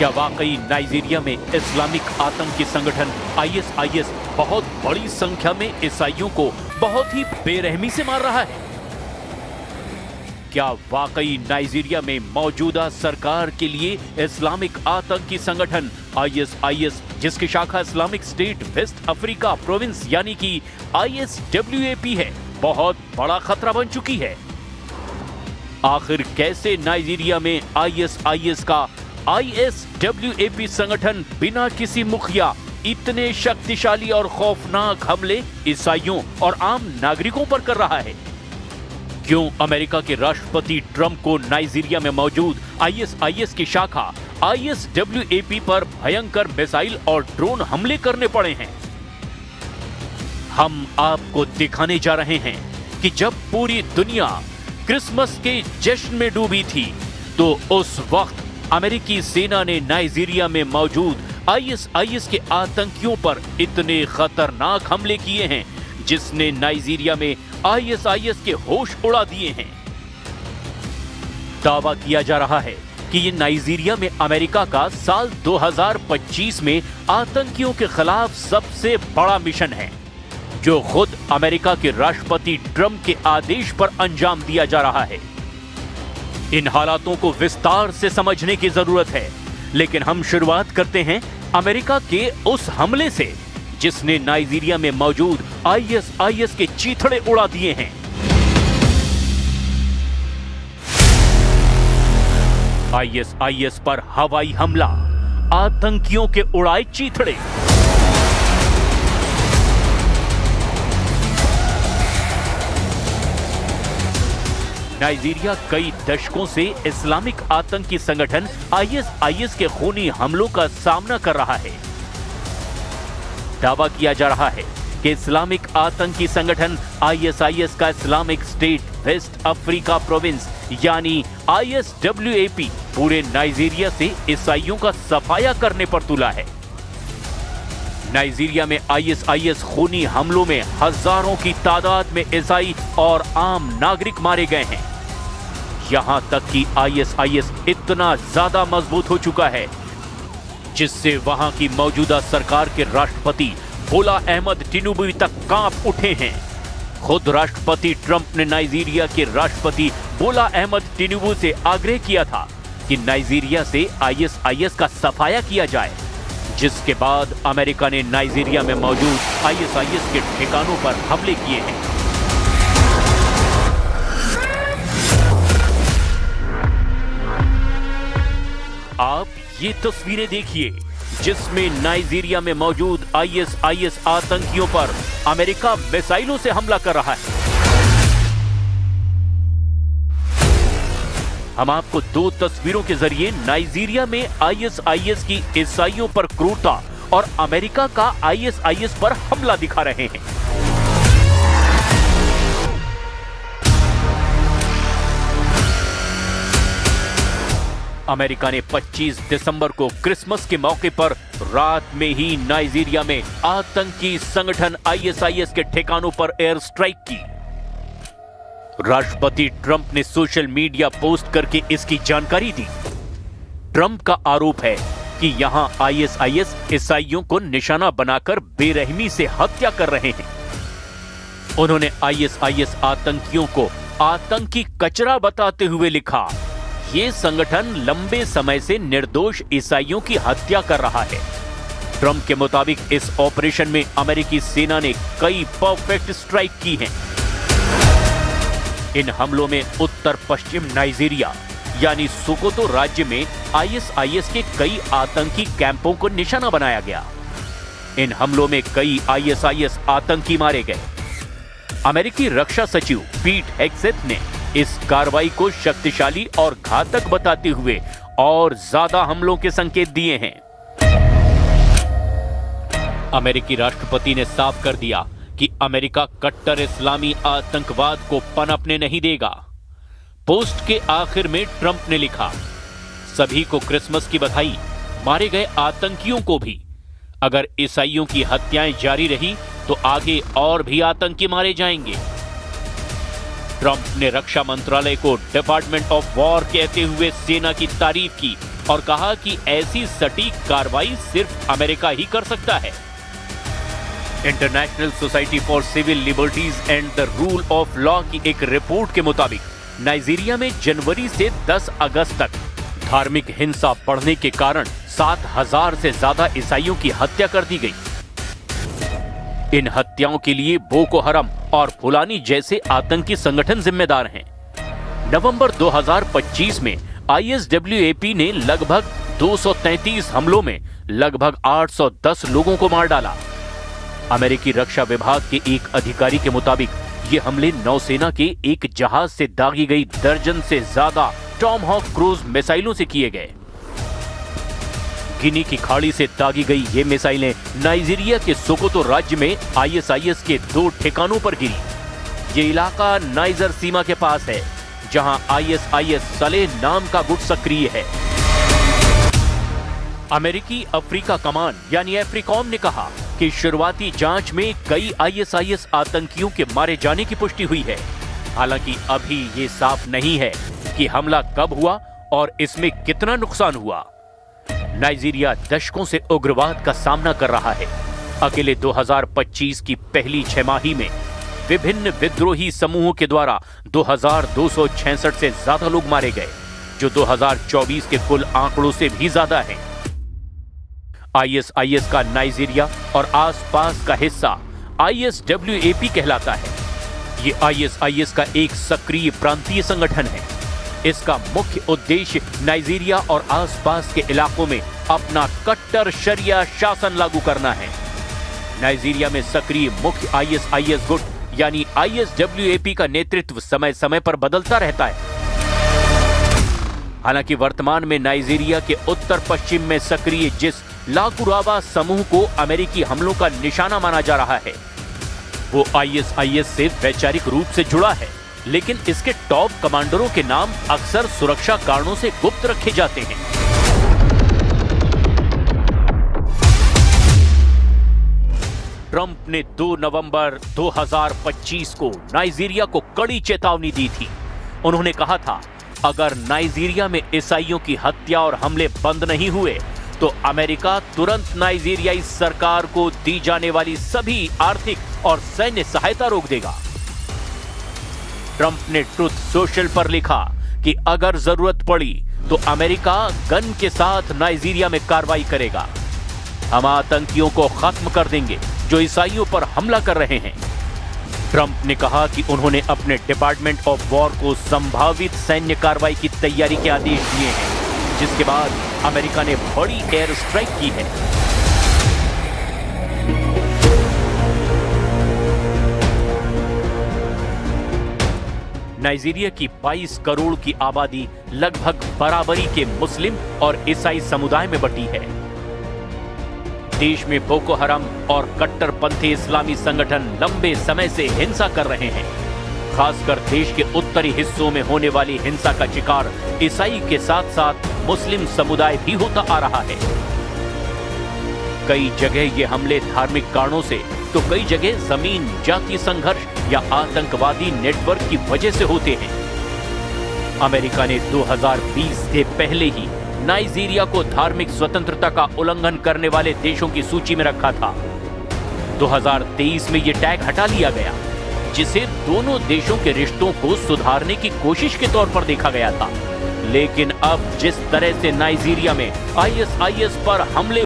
क्या वाकई नाइजीरिया में इस्लामिक आतंकी संगठन आईएसआईएस बहुत बड़ी संख्या में ईसाइयों को बहुत ही बेरहमी से मार रहा है? क्या वाकई नाइजीरिया में मौजूदा सरकार के लिए इस्लामिक आतंकी संगठन आईएसआईएस, जिसकी शाखा Islamic State West Africa Province यानी कि ISWAP है, बहुत बड़ा खतरा बन चुकी है? आखिर कैसे नाइजीरिया में आईएसआईएस का ISWAP संगठन बिना किसी मुखिया इतने शक्तिशाली और खौफनाक हमले ईसाइयों और आम नागरिकों पर कर रहा है? क्यों अमेरिका के राष्ट्रपति ट्रंप को नाइजीरिया में मौजूद आईएसआईएस की शाखा ISWAP पर भयंकर मिसाइल और ड्रोन हमले करने पड़े हैं? हम आपको दिखाने जा रहे हैं कि जब पूरी दुनिया क्रिसमस के जश्न में डूबी थी तो उस वक्त अमेरिकी सेना ने नाइजीरिया में मौजूद आईएसआईएस के आतंकियों पर इतने खतरनाक हमले किए हैं जिसने नाइजीरिया में आईएसआईएस के होश उड़ा दिए हैं। दावा किया जा रहा है कि ये नाइजीरिया में अमेरिका का साल 2025 में आतंकियों के खिलाफ सबसे बड़ा मिशन है, जो खुद अमेरिका के राष्ट्रपति ट्रंप के आदेश पर अंजाम दिया जा रहा है। इन हालातों को विस्तार से समझने की जरूरत है, लेकिन हम शुरुआत करते हैं अमेरिका के उस हमले से जिसने नाइजीरिया में मौजूद आईएसआईएस के चीथड़े उड़ा दिए हैं। आईएसआईएस पर हवाई हमला, आतंकियों के उड़ाए चीथड़े। नाइजीरिया कई दशकों से इस्लामिक आतंकी संगठन आईएसआईएस के खूनी हमलों का सामना कर रहा है। दावा किया जा रहा है कि इस्लामिक आतंकी संगठन आईएसआईएस का Islamic State West Africa Province यानी ISWAP पूरे नाइजीरिया से ईसाइयों का सफाया करने पर तुला है। नाइजीरिया में आईएसआईएस खूनी हमलों में हजारों की तादाद में ईसाई और आम नागरिक मारे गए हैं। यहां तक कि आईएसआईएस इतना ज्यादा मजबूत हो चुका है जिससे वहां की मौजूदा सरकार के राष्ट्रपति बोला अहमद टिनुबू तक कांप उठे हैं। खुद राष्ट्रपति ट्रंप ने नाइजीरिया के राष्ट्रपति बोला अहमद टिनुबू से आग्रह किया था कि नाइजीरिया से आईएसआईएस का सफाया किया जाए, जिसके बाद अमेरिका ने नाइजीरिया में मौजूद आईएसआईएस के ठिकानों पर हमले किए हैं। आप ये तस्वीरें देखिए जिसमें नाइजीरिया में मौजूद आईएसआईएस आतंकियों पर अमेरिका मिसाइलों से हमला कर रहा है। हम आपको दो तस्वीरों के जरिए नाइजीरिया में आईएसआईएस की ईसाइयों पर क्रूरता और अमेरिका का आईएसआईएस पर हमला दिखा रहे हैं। अमेरिका ने 25 दिसंबर को क्रिसमस के मौके पर रात में ही नाइजीरिया में आतंकी संगठन आईएसआईएस के ठिकानों पर एयर स्ट्राइक की। राष्ट्रपति ट्रंप ने सोशल मीडिया पोस्ट करके इसकी जानकारी दी। ट्रंप का आरोप है कि यहां आईएसआईएस ईसाइयों को निशाना बनाकर बेरहमी से हत्या कर रहे हैं। उन्होंने आईएसआईएस आतंकियों को आतंकी कचरा बताते हुए लिखा, ये संगठन लंबे समय से निर्दोष ईसाइयों की हत्या कर रहा है। ट्रंप के मुताबिक इस ऑपरेशन में अमेरिकी सेना ने कई परफेक्ट स्ट्राइक की हैं। इन हमलों में उत्तर पश्चिम नाइजीरिया यानी सोकोतो राज्य में आईएसआईएस के कई आतंकी कैंपों को निशाना बनाया गया। इन हमलों में कई आईएसआईएस आतंकी मारे गए। अमेरिकी रक्षा सचिव पीट हेग्सेथ ने इस कार्रवाई को शक्तिशाली और घातक बताते हुए और ज्यादा हमलों के संकेत दिए हैं। अमेरिकी राष्ट्रपति ने साफ कर दिया कि अमेरिका कट्टर इस्लामी आतंकवाद को पनपने नहीं देगा। पोस्ट के आखिर में ट्रंप ने लिखा, सभी को क्रिसमस की बधाई, मारे गए आतंकियों को भी। अगर ईसाइयों की हत्याएं जारी रही तो आगे और भी आतंकी मारे जाएंगे। ट्रंप ने रक्षा मंत्रालय को डिपार्टमेंट ऑफ वॉर कहते हुए सेना की तारीफ की और कहा कि ऐसी सटीक कार्रवाई सिर्फ अमेरिका ही कर सकता है। International Society for Civil Liberties and the Rule of Law की एक रिपोर्ट के मुताबिक नाइजीरिया में जनवरी से 10 अगस्त तक धार्मिक हिंसा बढ़ने के कारण 7,000 से ज्यादा ईसाइयों की हत्या कर दी गई। इन हत्याओं के लिए बोको हरम और फुलानी जैसे आतंकी संगठन जिम्मेदार हैं। नवंबर 2025 में ISWAP ने लगभग 233 हमलों में लगभग 810 लोगों को मार डाला। अमेरिकी रक्षा विभाग के एक अधिकारी के मुताबिक ये हमले नौसेना के एक जहाज से दागी गई दर्जन से ज्यादा टॉमहॉक क्रूज मिसाइलों से किए गए। गिनी की खाड़ी से दागी गई ये मिसाइलें नाइजीरिया के सोकोतो राज्य में ISIS के 2 ठिकानों पर गिरी। ये इलाका नाइजर सीमा के पास है, जहां ISIS सलेह नाम का गुट सक्रिय है। अमेरिकी अफ्रीका कमान यानी अफ्रीकॉम ने कहा कि शुरुआती जांच में कई ISIS आतंकियों के मारे जाने की पुष्टि हुई है। हालांकि अभी ये साफ नहीं है कि हमला कब हुआ और इसमें कितना नुकसान हुआ। नाइजीरिया दशकों से उग्रवाद का सामना कर रहा है। अकेले 2025 की पहली छमाही में विभिन्न विद्रोही समूहों के द्वारा 2,266 से ज्यादा लोग मारे गए, जो 2024 के कुल आंकड़ों से भी ज्यादा है। ISIS का नाइजीरिया और आसपास का हिस्सा ISWAP कहलाता है। ये ISIS का एक सक्रिय प्रांतीय संगठन है। इसका मुख्य उद्देश्य नाइजीरिया और आसपास के इलाकों में अपना कट्टर शरिया शासन लागू करना है। नाइजीरिया में सक्रिय मुख्य ISIS गुट यानी ISWAP का नेतृत्व समय समय पर बदलता रहता है। हालांकि वर्तमान में नाइजीरिया के उत्तर पश्चिम में सक्रिय जिस लाकुरावा समूह को अमेरिकी हमलों का निशाना माना जा रहा है, वो ISIS से वैचारिक रूप से जुड़ा है, लेकिन इसके टॉप कमांडरों के नाम अक्सर सुरक्षा कारणों से गुप्त रखे जाते हैं। ट्रंप ने 2 नवंबर 2025 को नाइजीरिया को कड़ी चेतावनी दी थी। उन्होंने कहा था, अगर नाइजीरिया में ईसाइयों की हत्या और हमले बंद नहीं हुए तो अमेरिका तुरंत नाइजीरियाई सरकार को दी जाने वाली सभी आर्थिक और सैन्य सहायता रोक देगा। ट्रंप ने ट्रुथ सोशल पर लिखा कि अगर जरूरत पड़ी तो अमेरिका गन के साथ नाइजीरिया में कार्रवाई करेगा। हम आतंकियों को खत्म कर देंगे जो ईसाइयों पर हमला कर रहे हैं। ट्रंप ने कहा कि उन्होंने अपने डिपार्टमेंट ऑफ वॉर को संभावित सैन्य कार्रवाई की तैयारी के आदेश दिए हैं, जिसके बाद अमेरिका ने बड़ी एयर स्ट्राइक की है। नाइजीरिया की 22 करोड़ की आबादी लगभग बराबरी के मुस्लिम और ईसाई समुदाय में बटी है। देश में बोको हरम और कट्टरपंथी इस्लामी संगठन लंबे समय से हिंसा कर रहे हैं। खासकर देश के उत्तरी हिस्सों में होने वाली हिंसा का शिकार ईसाई के साथ साथ मुस्लिम समुदाय भी होता आ रहा है। कई जगह ये हमले धार्मिक कारणों से तो कई जगह जमीन जाति संघर्ष या आतंकवादी नेटवर्क की वजह से होते हैं। अमेरिका ने 2020 से पहले ही नाइजीरिया को धार्मिक स्वतंत्रता का उल्लंघन करने वाले देशों की सूची में रखा था। 2023 में यह टैग हटा लिया गया, जिसे दोनों देशों के रिश्तों को सुधारने की कोशिश के तौर पर देखा गया था। लेकिन अब जिस तरह से नाइजीरिया में ISIS पर हमले